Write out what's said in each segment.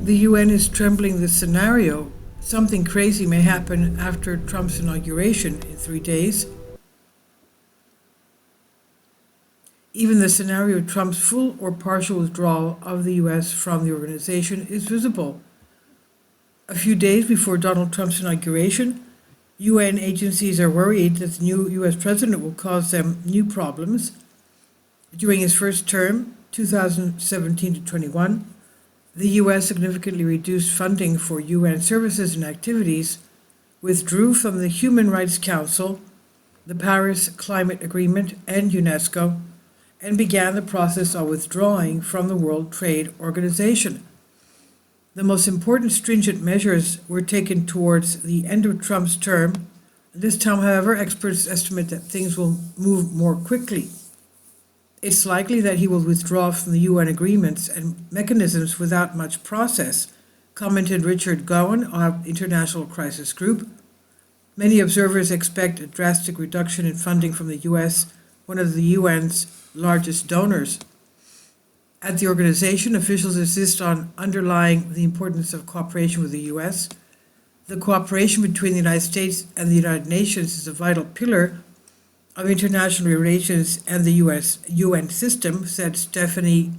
The UN is trembling the scenario. Something crazy may happen after Trump's inauguration in 3 days. Even the scenario of Trump's full or partial withdrawal of the US from the organization is visible. A few days before Donald Trump's inauguration, UN agencies are worried that the new US president will cause them new problems. During his first term, 2017 to 21, the US significantly reduced funding for UN services and activities, withdrew from the Human Rights Council, the Paris Climate Agreement, and UNESCO, and began the process of withdrawing from the World Trade Organization. The most important stringent measures were taken towards the end of Trump's term. This time, however, experts estimate that things will move more quickly. It's likely that he will withdraw from the UN agreements and mechanisms without much process, commented Richard Gowan of International Crisis Group. Many observers expect a drastic reduction in funding from the US, one of the UN's largest donors. At the organization, officials insist on underlying the importance of cooperation with the US. The cooperation between the United States and the United Nations is a vital pillar of international relations and the UN system, said Stephanie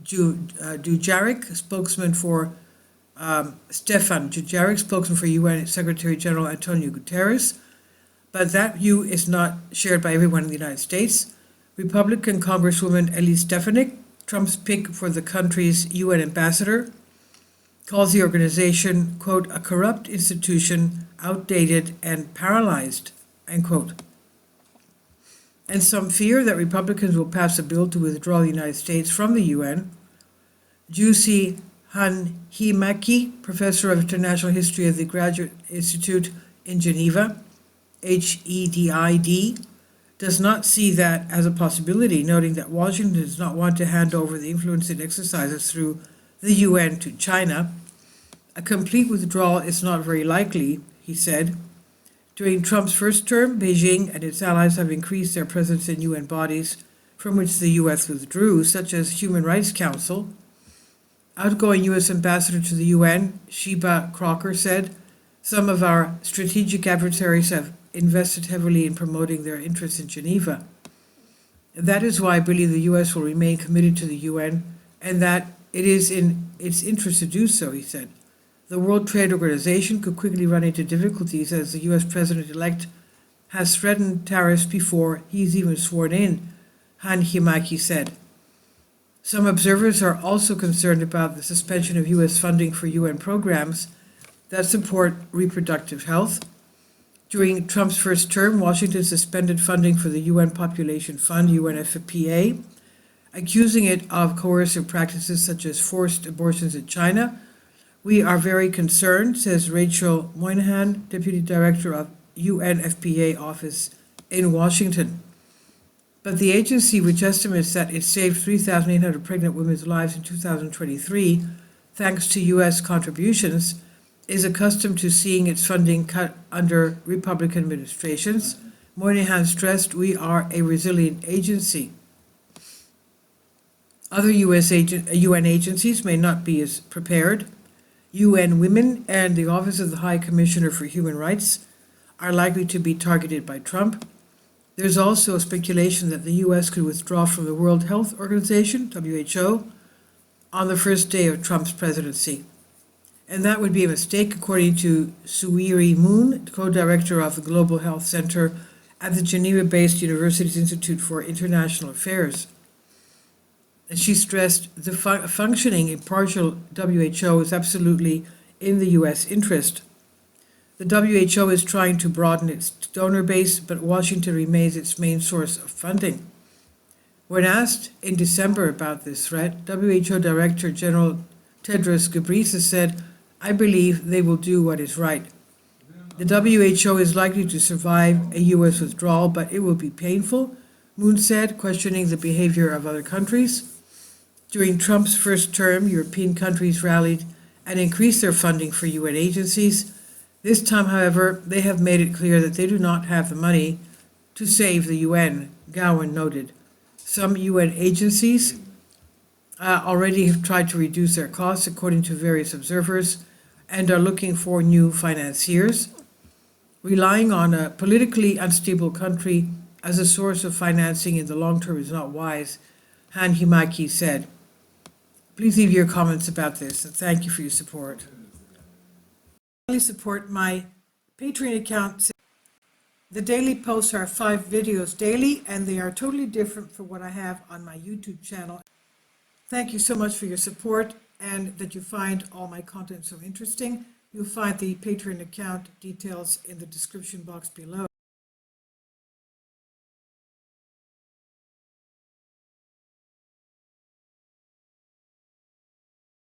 Dujarric, spokesman for UN Secretary General Antonio Guterres. But that view is not shared by everyone in the United States. Republican Congresswoman Elise Stefanik, Trump's pick for the country's UN ambassador, calls the organization, quote, a corrupt institution, outdated and paralyzed, end quote. And some fear that Republicans will pass a bill to withdraw the United States from the UN. Jussi Hanhimäki, professor of international history at the Graduate Institute in Geneva, HEDID, does not see that as a possibility, noting that Washington does not want to hand over the influence it exercises through the UN to China. A complete withdrawal is not very likely, he said. During Trump's first term, Beijing and its allies have increased their presence in UN bodies from which the US withdrew, such as Human Rights Council. Outgoing US Ambassador to the UN, Sheba Crocker, said, some of our strategic adversaries have invested heavily in promoting their interests in Geneva. That is why I believe the US will remain committed to the UN and that it is in its interest to do so, he said. The World Trade Organization could quickly run into difficulties as the US president-elect has threatened tariffs before he's even sworn in, Hanhimäki said. Some observers are also concerned about the suspension of US funding for UN programs that support reproductive health. During Trump's first term, Washington suspended funding for the UN Population Fund, UNFPA, accusing it of coercive practices such as forced abortions in China. We are very concerned, says Rachel Moynihan, Deputy Director of UNFPA office in Washington. But the agency, which estimates that it saved 3,800 pregnant women's lives in 2023, thanks to U.S. contributions, is accustomed to seeing its funding cut under Republican administrations. Moynihan stressed, we are a resilient agency. Other UN agencies may not be as prepared. UN Women and the Office of the High Commissioner for Human Rights are likely to be targeted by Trump. There's also speculation that the US could withdraw from the World Health Organization, WHO, on the first day of Trump's presidency. And that would be a mistake, according to Suiri Moon, co-director of the Global Health Center at the Geneva-based University's Institute for International Affairs. And she stressed the functioning impartial WHO is absolutely in the US interest. The WHO is trying to broaden its donor base, but Washington remains its main source of funding. When asked in December about this threat, WHO Director General Tedros Ghebreyesus said, I believe they will do what is right. The WHO is likely to survive a US withdrawal, but it will be painful, Moon said, questioning the behavior of other countries. During Trump's first term, European countries rallied and increased their funding for UN agencies. This time, however, they have made it clear that they do not have the money to save the UN, Gowan noted. Some UN agencies already have tried to reduce their costs according to various observers and are looking for new financiers. Relying on a politically unstable country as a source of financing in the long term is not wise, Han Himaki said. Please leave your comments about this, and thank you for your support. Please support my Patreon account. The daily posts are 5 videos daily, and they are totally different from what I have on my YouTube channel. Thank you so much for your support and that you find all my content so interesting. You'll find the Patreon account details in the description box below.